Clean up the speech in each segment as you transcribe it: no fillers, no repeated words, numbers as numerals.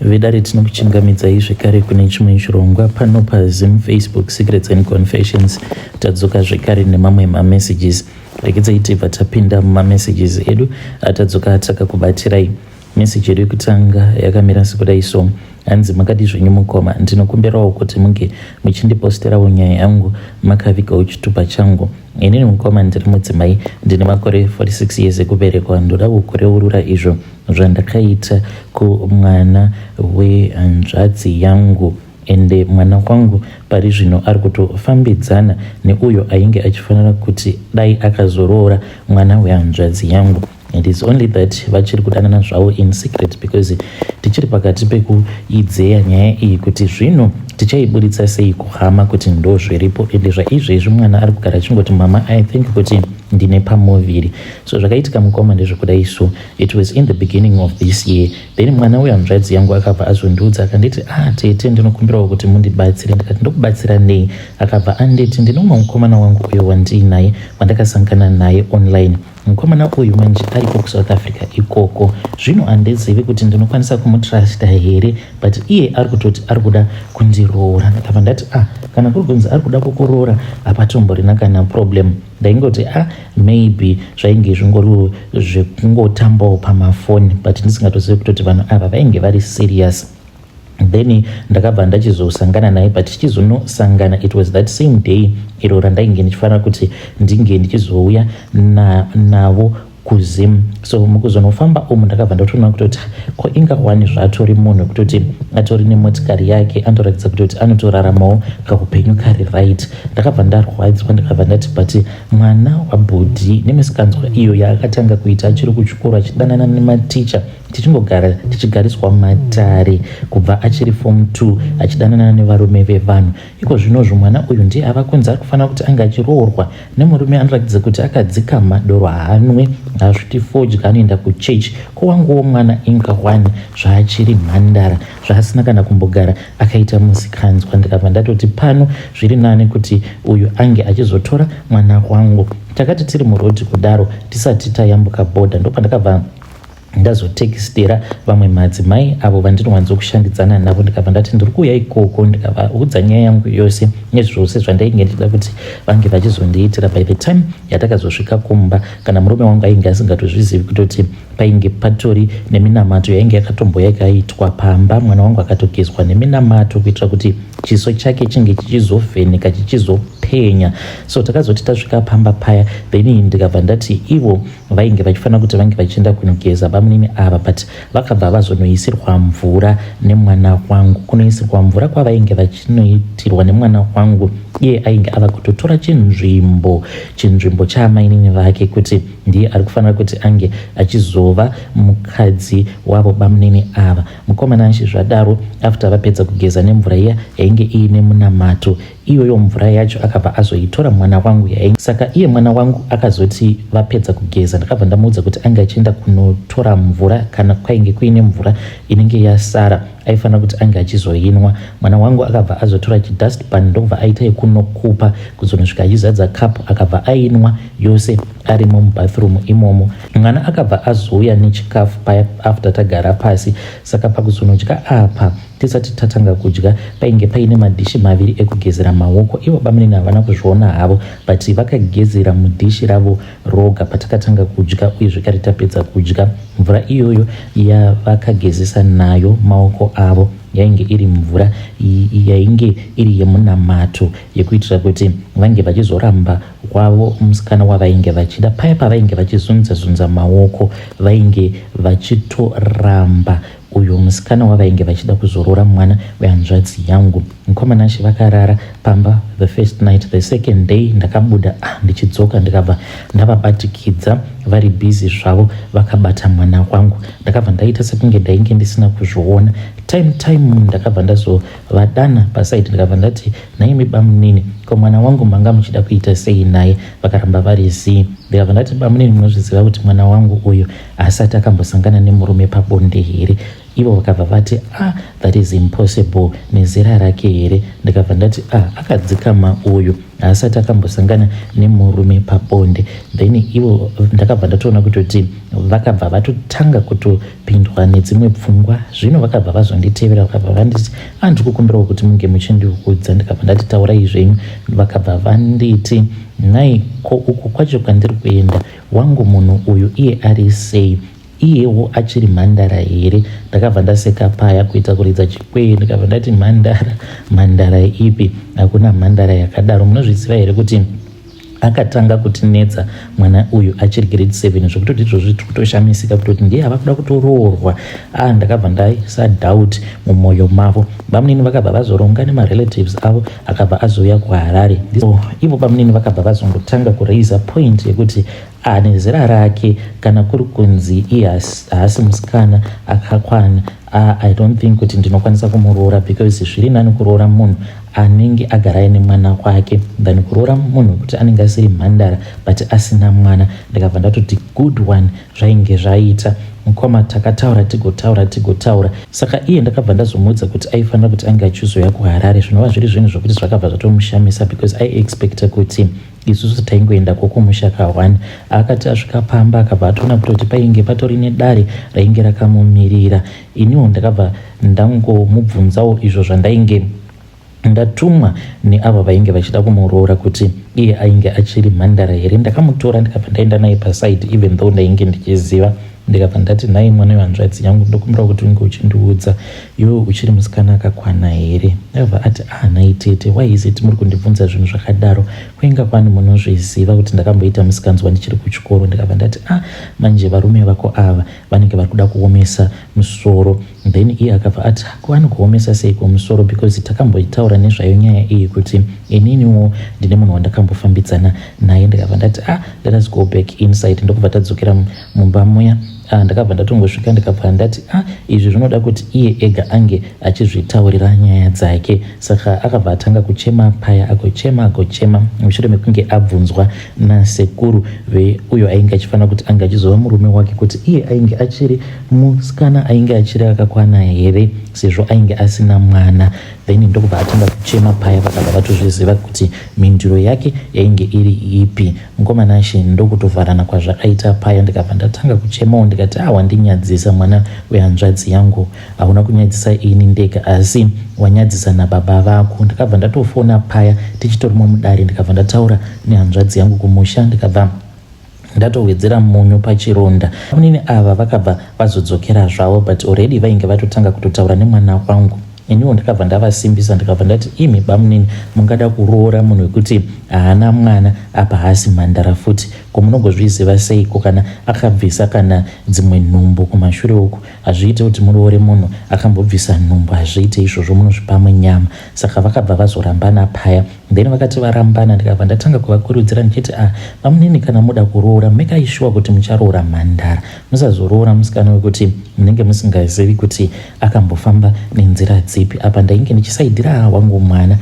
vedare tinokuchingamidzai zvekare kune chimwe chirongwa pano paZim Facebook Secrets and Confessions. Tadzoka zvekare nemamwe mamessages rekezai tibva tapinda mumamessages edu atadzoka takakubatirai. Message yedu yekutanga yakamira sekudai so: hanzi makati zvenyu mukoma, ndinokumbirawo kuti munge muchindiposterawo nyaya yangu makavigawo chitupa changu. Inini mukoma ndiri mudzimai, ndine makore 46 years ekuberekwa. Ndoda kukureurura izvo zvandakaita kumwana wehandzvadzi yangu, ende mwana wangu pari zvino ari kutofambidzana neuyo ainge achifanira kuti dai akazoroora mwana wehandzvadzi yangu. It is only that vachiri kudanana zvavo in secret because tichiri pakati pekuidzeya nyaya iyi kuti zvino tichaiburitsa sei kuhama kuti ndo zviripo, ende zvaizvezvi mwana ari kugara achingoti mama I think kuti ndine pamuviri. So zvakaitika mukoma ndezvekudai so it was in the beginning of this year. Then mwana wehandzvadzi yangu akabva azondiudza akanditi tete ndinokumbirawo kuti mundibatsire. Ndikati ndokubatsira nei? Akabva anditi ndinomwe mukomana wangu uyo wandiinaye wandakasangana naye online. Mukomana uyu manje aripo kuSouth Africa ikoko. Zvino handizivi kuti ndinokwanisa kumutrasta here, but iye ari kutoti ari kuda kundiroora. Ndakabva ndati kana kuri kunzi ari kuda kukuroora hapatomborina kana problem. Ndaingoti maybe zvainge zvingori zvekungotambawo pamafoni, but ndisingatozivi kutoti vanhu ava vainge vari serious. Then ndakabva ndachizosangana naye, but tichizonosangana it was that same day iro randainge ndichifanira kuti ndinge ndichizouya navo kuZim. So mukuzonofamba umu ndakabva ndotoona kutoti ko inga wani zvatori munhu kutoti atori nemotikari yake anotoratidza kutoti anotoraramawo kaupenyu kari right. Ndakabva ndarwadzwa, ndakabva ndati but mwana wabhodhi nemisikanzwa iyo yaakatanga kuita achiri kuchikoro achidanana nematicha, tichingogara tichigariswa matare kubva achiri form 2 achidanana nevarume vevanhu. Iko zvinozvo mwana uyu ndiye ava kunzi ari kufanira kuti anga achiroorwa nemurume anoratidza kuti akadzika madoro hanwe hazviti fodya anoenda kuchechi. Kowanguwo mwana inga wani zvaachiri mhandara zvaasina kana kumbogara akaita musikanzwa. Ndikabva ndatoti pano zviri nani kuti uyu ange achizotora mwana wangu. Takati tiri murodhi kudaro tisati tayambuka bhodha ndopandakabva ndazotekistira vamwe madzimai avo vandinowanzo kushandidzana navo. Ndikabva ndati ndiri kuuya ikoko, ndikavaudza nyaya yangu yose nezvose zvandainge ndichida kuti vange vachizondiitira. By the time yatakazosvika kumba, kana murume wangu ainge asingatozvizivi kutoti painge patori neminamato yainge yakatomboya ikaitwa pamba. Mwana wangu akatogezwa neminamato kuitira kuti chiso chake chinge chichizovheneka chichizopenya. So takazoti tasvika pamba paya, then ndikabva ndati ivo vainge vachifanira kuti vange vachienda kunogeza bamunini ava, but vakabva vazonoisirwa mvura nemwana wangu. Kunoisirwa mvura kwavainge vachinoitirwa nemwana wangu, iye ainge ava kutotora chinzvimbo chamainini vake kuti ndiye ari kufanira kuti ange achizova mukadzi wavo bamunini ava. Mukomana achizvadaro after vapedza kugeza nemvura iya yainge iine munamato, iyoyo mvura yacho akabva azoitora mwana wangu yainge. Saka iye mwana wangu akazoti vapedza kugeza, ndakabva ndamuudza kuti anga achienda kunotora mvura kana kwainge kuine mvura inenge yasara aifanira kuti anga achizoinwa. Mwana wangu akabva azotora chidustpan ndobva aita yekunokupa kuzonosvika achizadza kapu akabva ainwa yose ari mubathroom imomo. Mwana akabva azouya nechikafu paya after tagara pasi. Saka pakuzonodya apa tisati tatanga kudya painge paine madhishi maviri ekugezera maoko. Ivo bamunini havana kuzviona havo, but vakagezera mudhishi ravo roga patakatanga kudya, uye zvekare tapedza kudya mvura iyoyo yavakagezesa nayo maoko avo yainge iri mvura yainge iri yemunamato yekuitira kuti vange vachizoramba kwavo musikana wavainge vachida. Paya pavainge vachizunza maoko vainge vachitoramba uyo musikana wavainge vachida kuzoroora mwana wehandzvadzi yangu. Mukomana vakarara pamba the first night. The second day ndakabuda ndichidzoka ndikabva ndavabatikidza vari busy zvavo vakabata mwana wangu. Ndakabva ndaita sekunge ndainge ndisina kuzviona. Time ndakabva ndazovadana pasaidi ndikabva ndati naimi bamunini ko mwana wangu manga muchida kuita sei naye? Vakaramba vari zii. ndikabva ndati bamunini munozviziva kuti mwana wangu uyu asati akambosangana nemurume pabonde here? Ivo vakabva vati that is impossible, nezera rake here? Ndikabva ndati akadzikama uyu asati akambosangana nemurume pabonde. Then ivo ndakabva ndatoona kutoti vakabva vatotanga kutopindwa nedzimwe pfungwa. Zvino vakabva vazonditevera vakabva vanditi ndikukumbirawo kuti munge muchindiudza. Ndikabva ndati taurai zvenyu. Vakabva vanditi nhai uku kwacho kwandiri kuenda wangu munhu uyu iye ari sei, iyewo achiri mhandara here? Ndakabva ndaseka paya kuita kuridza chikwee. Ndikabva ndati mhandara ipi? Hakuna mhandara yakadaro. Munozviziva here kuti akatanga kutinetsa mwana uyu achiri grade 7 zvokutoti izvozvi tiri kutoshamisika kutoti ndiye ava kuda kutoroorwa. Ndakabva ndaisa doubt mumwoyo mavo. Bamunini vakabva vazoronga nemarelatives avo akabva azouya kuHarare. Ivo bamunini vakabva vazongotanga kuraisa point yekuti nezera rake kana kuri kunzi iye haasi musikana akakwana, I don't think kuti ndinokwanisa kumuroora, because zviri nani kuroora munhu anenge agara aine mwana wake than kuroora munhu kuti anenge asiri mhandara but asina mwana. Ndikabva ndatoti good one zvainge zvaita. Mukoma takataura tigotaura. Saka iye ndakabva ndazomuudza kuti aifanira kuti ange achizoya kuHarare. Zvinova zviri zvinhu zvokuti zvakabva zvatomushamisa, because I expecta kuti isusu taingoenda kumushaka 1. Akati asvika pamba akabva atoona kutoti painge patori nedare rainge rakamumirira. Iniwo ndakabva ndangomubvunzawo izvo zvandainge ndatumwa neava vainge vachida kumuroora kuti iye ainge achiri mhandara here. Ndakamutora ndikabva ndaenda naye pasaidi even though ndainge ndichiziva. Ndikabva ndati nhai mwana wehandzvadzi yangu, ndokumbira kuti unge uchindiudza iwe uchiri musikana akakwana here? Ndakabva ati nhai Tete, why is it muri kundibvunza zvinhu zvakadaro? Kuinga kwani munozviziva kuti ndakamboita musikanzwa ndichiri kuchikoro? Ndikabva ndati manje varume vako ava vanenge vari kuda kuomesa musoro. Then iye akabva ati kwani kuomesa seiko musoro, because takamboitaura nezvayo nyaya iyi kuti ininiwo ndine munhu wandakambofambidzana naye. Ndikabva ndati let us go back inside. Ndokubva tadzokera mumba muya. Ndakabva ndatongosvika ndikabva ndati izvi zvinoda kuti iye ega ange achizvitaurira nyaya dzake. Saka akabva atanga kuchema paya, agochema mushure mekunge abvunzwa nasekuru uyo ainge achifanira kuti ange achizova murume wake kuti iye ainge achiri musikana ainge achiri akakwana here sezvo ainge asina mwana. Then ndokubva atanga kuchema paya. Vakabva vatozviziva kuti mhinduro yake yainge iri ipi. Mukomana ashe ndokutovharana kwazvakaita paya. Ndikabva ndatanga kuchemawo ndikati wandinyadzisa mwana wehandzvadzi yangu, hauna kunyadzisa ini ndega asi wanyadzisa nababa vako. Ndikabva ndatofona paya tichitorimo mudare. Ndikabva ndataura nehandzvadzi yangu kumusha. Ndikabva ndatowedzera munyu pachironda. Bamunini ava vakabva vazodzokera zvavo but already vainge vatotanga kutotaura nemwana wangu. Iniwo ndakabva ndavasimbisa. Ndikabva ndati imi bamunini mungada kuroora munhu wekuti haana mwana apa haasi mhandara futi? Komunongozviziva seiko kana akabvisa kana dzimwe nhumbu kumashure uku? Hazviite kuti muroore munhu akambobvisa nhumbu, hazviite izvozvo, munozvipa munyama. Saka vakabva vazorambana paya. Then vakati varambana ndikabva ndatanga kuvakurudzira ndichiti bamunini kana muda kuroora make sure kuti mucharoora mhandara, musazoroora musikana wekuti munenge musingazivi kuti akambofamba nenzira dzipi. Apa ndainge ndichisaidira wangu mwana.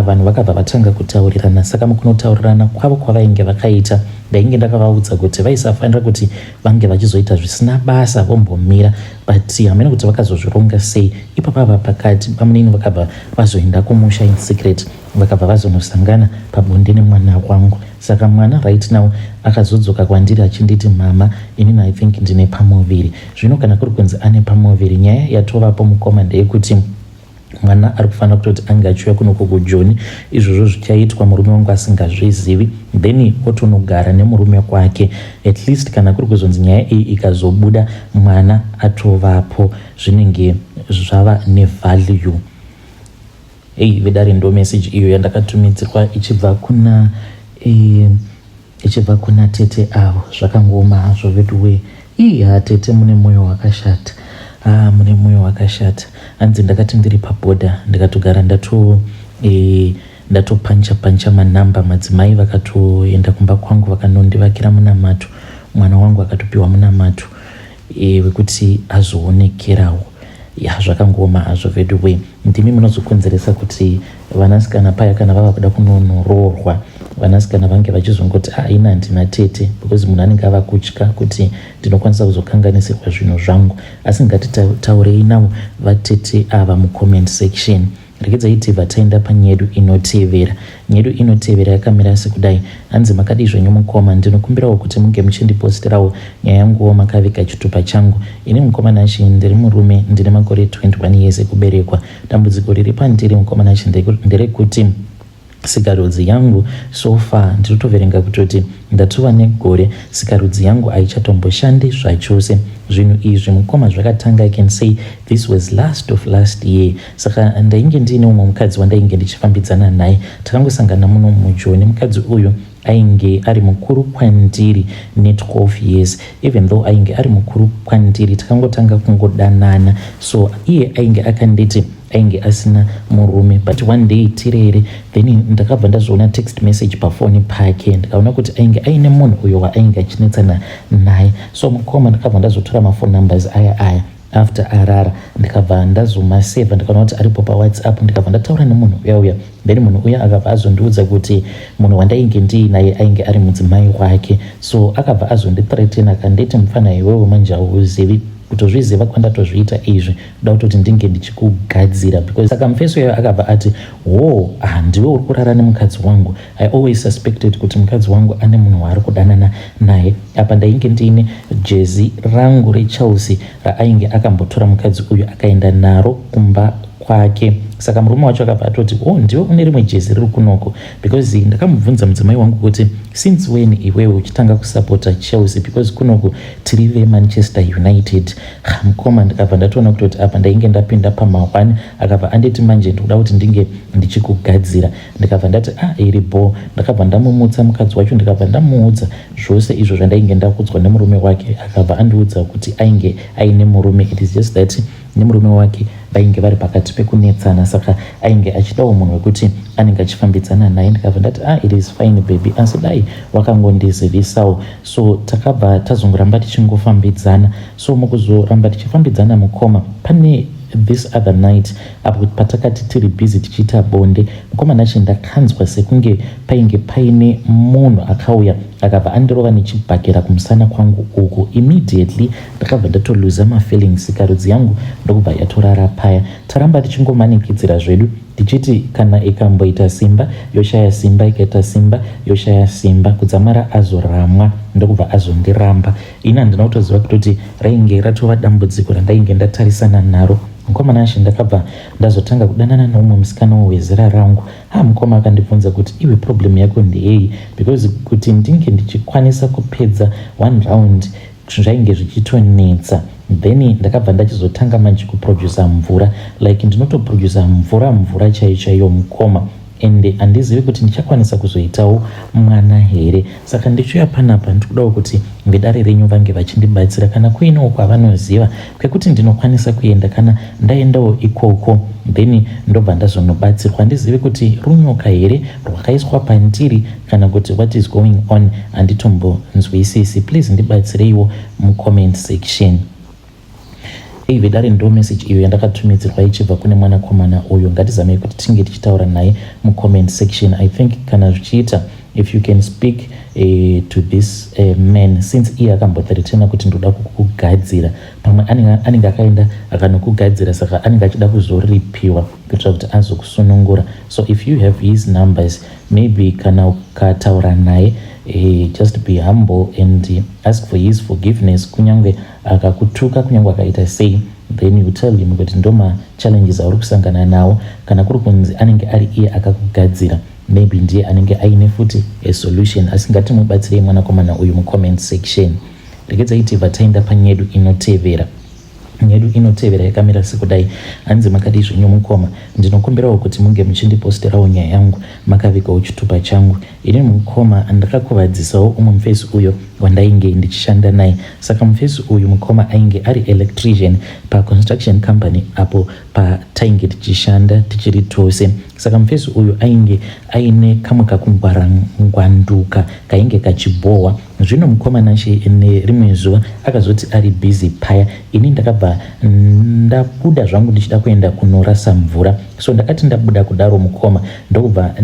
Vanhu vakabva vatanga kutaurirana. Saka mukunotaurirana kwavo kwavainge vakaita ndainge ndakavaudza kuti vaisafanira kuti vange vachizoita zvisina basa vombomira, but hamene kuti vakazozvironga sei. Ipapava pakati bamunini vakabva vazoenda kumusha in secret, vakabva vazonosangana pabonde nemwana wangu. Saka mwana right now akazodzoka kwandiri achinditi mama, inini I think ndine pamuviri. Zvino kana kuri kunzi ane pamuviri, nyaya yatovapo mukoma ndeyekuti mwana ari kufanira kutoti ange achiuya kuno kukujoni. Izvozvo zvichaitwa murume wangu asingazvizivi, then otonogara nemurume kwake. At least kana kuri kuzonzi nyaya iyi ikazobuda mwana atovapo, zvinenge zvava nevalue. Vedare ndo message iyo yandakatumidzirwa ichibva kuna Tete avo. Zvakangoma hazvo veduwe. Tete mune mwoyo wakashata. Mune mwoyo wakashata. Hanzi ndakati ndiri pabhodha ndikatogara ndatopancha manhamba. Madzimai vakatoenda kumba kwangu vakanondivakira munamato. Mwana wangu akatopiwa munamato wekuti azoonekerawo. Zvakangoma hazvo veduwe. Ndimi munozokonzeresa kuti vanasikana paya kana vava kuda kunonoroorwa vanasikana vange vachizongoti ina handina Tete, because munhu anenge ava kutya kuti ndinokwanisa kuzokanganisirwa zvinhu zvangu. Asi ngatitaurei navo vatete ava mucomment section. Regedzai tibva taenda panyedu inotevera. Nyedu inotevera yakamira sekudai: hanzi makadi zvenyu mukoma, ndinokumbirawo kuti munge muchindipostirawo nyaya yanguwo makavika chitupa changu. Ini mukoma nashi ndiri murume, ndine makore 21 years ekuberekwa. Dambudziko riri pandiri mukoma nashi nderekuti sikarudzi yangu so far ndinotoverenga kutoti ndatova negore sikarudzi yangu haichatomboshandi zvachose. Zvinhu izvi mukoma zvakatanga, I can say this was last of last year. Saka ndainge ndine umwe mukadzi wandainge ndichifambidzana naye, takangosangana muno mujoni. Mukadzi uyu ainge ari mukuru kwandiri ne 12 years. Even though ainge ari mukuru kwandiri, takangotanga kungodanana. So iye ainge akanditi ainge asina murume, but one day tirere then ndakabva ndazviona text message pafoni pake, ndikaona kuti ainge aine munhu uyo waainge achinetsana naye. So mukoma ndakabva ndazotora mafone numbers aya after arara, ndikabva ndazomaseva, ndikaona kuti aripo paWhatsApp. Ndikabva ndataura nemunhu uya then munhu uya akabva azondiudza kuti munhu wandainge ndiinaye ainge ari mudzimai wake. So akabva azondithreatena akanditi mufana iwewe manje hauzivi kutozviziva kwandatozviita izvi, kuda kutoti ndinge ndichikugadzira. Because saka mufeso iyoyo akabva ati ndiwe uri kurara nemukadzi wangu. I always suspected kuti mukadzi wangu ane munhu waari kudanana naye. Apa ndainge ndiine jezi rangu reChelsea raainge akambotora mukadzi uyu akaenda naro kumba kwake. Saka murume wacho akabva atoti ndiwe une rimwe jezi riri kunoko, because ndakamubvunza mudzimai wangu kuti since when iwewe uchitanga kusapota Chelsea, because kunoku tiri veManchester United. Mukoma ndikabva ndatoona kutoti apa ndainge ndapinda pama1. Akabva anditi manje ndikuda kuti ndinge ndichikugadzira. Ndikabva ndati iripo. Ndakabva ndamumutsa mukadzi wacho, ndikabva ndamuudza zvose izvo zvandainge ndakudzwa nemurume wake. Akabva andiudza kuti ainge aine murume, it is just that nemurume wake vainge vari pakati pekunetsana, saka ainge achidawo munhu wekuti anenge achifambidzana naye. Ndikabva ndati it is fine baby, asi dai wakangondizivisawo. So takabva tazongoramba tichingofambidzana. So mukuzoramba tichifambidzana mukoma, pane this other night apo patakati tiri busy tichiita bonde, mukoma nacho ndakanzwa sekunge painge paine munhu akauya akabva andirova nechibhakera kumusana kwangu uku. Immediately ndakabva ndatoluza mafeelings, sikarudzi yangu ndokubva yatorara paya. Taramba tichingomanikidzira zvedu tichiti kana ikamboita simba yoshaya simba, ikaita simba yoshaya simba, kudzamara azoramwa ndokubva azondiramba. Ina ndinotoziva kutoti rainge ratova dambudziko randainge ndatarisana naro. Mukoma nashi ndakabva ndazotanga kudanana neumwe musikana wezera rangu. Mukoma akandibvunza kuti iwe problem yako ndeyei, because kuti ndinge ndichikwanisa kupedza 1 round zvainge zvichitonetsa. Then ndakabva ndachizotanga manje kuproducer mvura, like ndinotoproducer mvura chaiyo mukoma, ende handizivi kuti ndichakwanisa kuzoitawo mwana here. Saka ndichiuya panapa ndikudawo kuti vedare renyu vange vachindibatsira, kana kuinewo kwavanoziva kwekuti ndinokwanisa kuenda. Kana ndaendawo ikoko then ndobva ndazonobatsirwa. Handizivi kuti runyoka here rwakaiswa pandiri kana kuti what is going on, handitombonzwisisi. Please ndibatsireiwo mucomment section. Vedare ndo message iyo yandakatumidzirwa ichibva kune mwanakomana uyu. Ngatizamei kuti tinge tichitaura naye mucomment section. I think kana zvichiita, if you can speak to this man, since iye akambotaritena kuti ndoda kukugadzira, pamwe anenge akaenda akanokugadzira, saka anenge achida kuzoripiwa kuitira kuti azokusunungura. So if you have his numbers, maybe kana ukataura naye, just be humble and ask for his forgiveness. Kunyange akakutuka, kunyange akaita sei, then you tell him kuti ndoma challenges auri kusangana nawo. Kana kuri kunzi anenge ari iye akakugadzira, maybe ndiye anenge aine futi a solution. Asingatimubatsirei mwanakomana uyu mucomment section. Regedzai tibva taenda panyedu inotevera. Nyedu inotevera yakamira sekudai: hanzi makadi zvenyu mukoma, ndinokumbirawo kuti munge muchindiposterawo nyaya yangu makavikawo chitupa changu. Ini mukoma ndakakuvhadzisawo umwe mufesi uyo wandainge ndichishanda naye. Saka mufesi uyu mukoma ainge ari electrician paconstruction company apo patainge tichishanda tichiri tose. Saka mufesi uyu ainge aine kamwe kakungwaranduka kainge kachibohwa. Zvino mukoma nashi rimwe zuva akazoti ari busy paya. Ini ndakabva ndabuda zvangu ndichida kuenda kunorasa mvura. So ndakati ndabuda kudaro mukoma ndokubva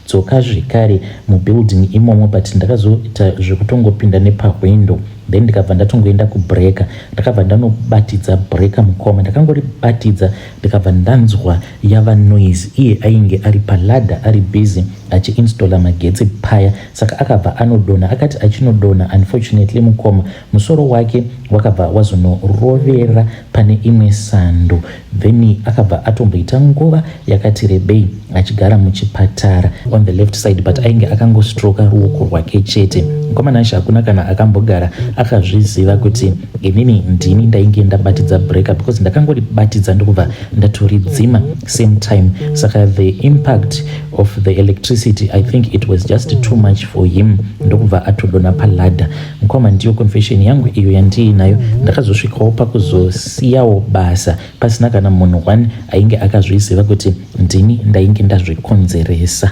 kudzoka zvekare mubuilding imomo, but ndakazoita zvekutongopinda nepahwindo, then ndikabva ndatongoenda kubreaker. Ndakabva ndanobatidza breaker mukoma, ndakangoribatidza ndikabva ndanzwa yava noise. Iye ainge ari paladha ari busy achiinstalla magetsi paya, saka akabva anodonha. Akati achinodonha, unfortunately mukoma musoro wake wakabva wazonorovera pane imwe sando, then akabva atomboita nguva yakati rebei achigara muchipatara on the left side, but ainge akangostroka ruoko rwake chete. Mukomana wacho hakuna kana akambogara akazviziva kuti inini ndini ndainge ndabatidza breaker, because ndakangoribatidza ndokubva ndatoridzima same time. Saka the impact of the electricity, I think it was just too much for him, ndokubva atodona paladha. Mukoma ndiyo confession yangu iyo yandiinayo. Ndakazosvikawo pakuzosiyawo basa pasina kana munhu one ainge akazviziva kuti ndini ndainge ndazvikonzeresa.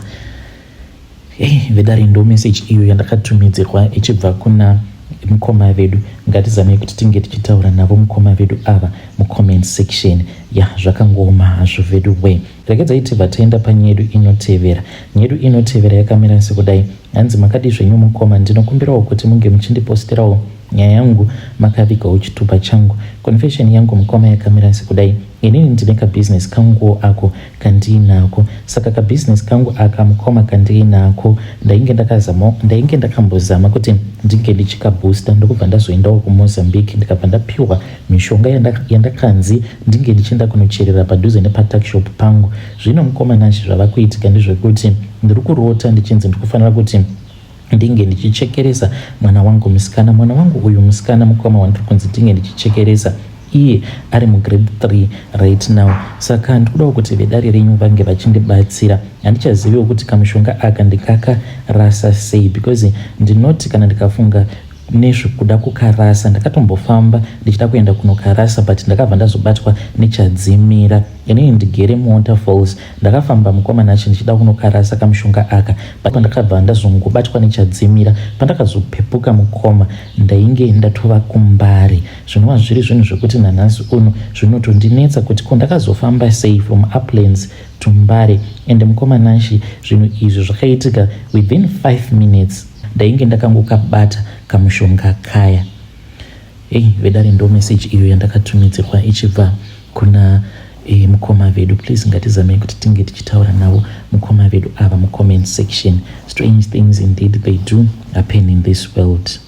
Vedari ndo message iyo yandakatumidzirwa ichibva kuna mukoma vedu. Ngatizame kuti tinge tichitaura navo mukoma vedu ava mucomment section. Zvakangoma hazvo vedu we. Rekedza tibva taenda panyedu inotevera. Nyedu inotevera yakamira sekudai. Hanzi makadi zvenyu mukoma, ndinokumbirawo kuti munge muchindiposterawo nyaya yangu makavigawo chitupa changu. Confession yangu mukoma yakamira sekudai. Inini ndine kabusiness kangu ako kandiinako. Saka kabusiness kangu aka mukoma kandiinako ndainge ndakambozama kuti ndinge ndichikabooster, ndokubva ndazoendawo kuMozambique ndikabva ndapiwa mishonga yandakanzi ndinge ndichienda kunocherera padhuze nepatakshop pangu. Zvino mukoma nacho zvava kuitika ndezvekuti ndiri kurota ndichinzi ndikufanira kuti ndinge ndichichekeresa mwana wangu musikana. Mwana wangu uyu musikana mukoma wandiri kunzi ndinge ndichichekeresa, iye ari mugrade 3 right now. Saka ndikudawo kuti vedare renyu vange vachindibatsira. Handichaziviwo kuti kamushonga aka ndikakarasa sei, because ndinoti kana ndikafunga nezvekuda kukarasa ndakatombofamba ndichida kuenda kunokarasa, but ndakabva ndazobatwa nechadzimira. Inini ndigere muWaterfalls, ndakafamba mukoma nacho ndichida kunokarasa kamushonga aka, but ndakabva ndazongobatwa nechadzimira. Pandakazopepuka mukoma ndainge ndatova kumbare. Zvinova zviri zvinhu zvekuti nanhasi uno zvinotondinetsa kuti ndakazofamba sei from Uplands to Mbare. And mukoma nashi zvinhu izvi zvakaitika within 5 minutes ndainge ndakangokabata kamushonga kaya. Vedari ndo message iyo yandakatumidzirwa ichibva kuna mukoma vedu. Please ngatizame kuti tinge tichitaura navo mukoma vedu ava mucomment section. Strange things indeed they do happen in this world.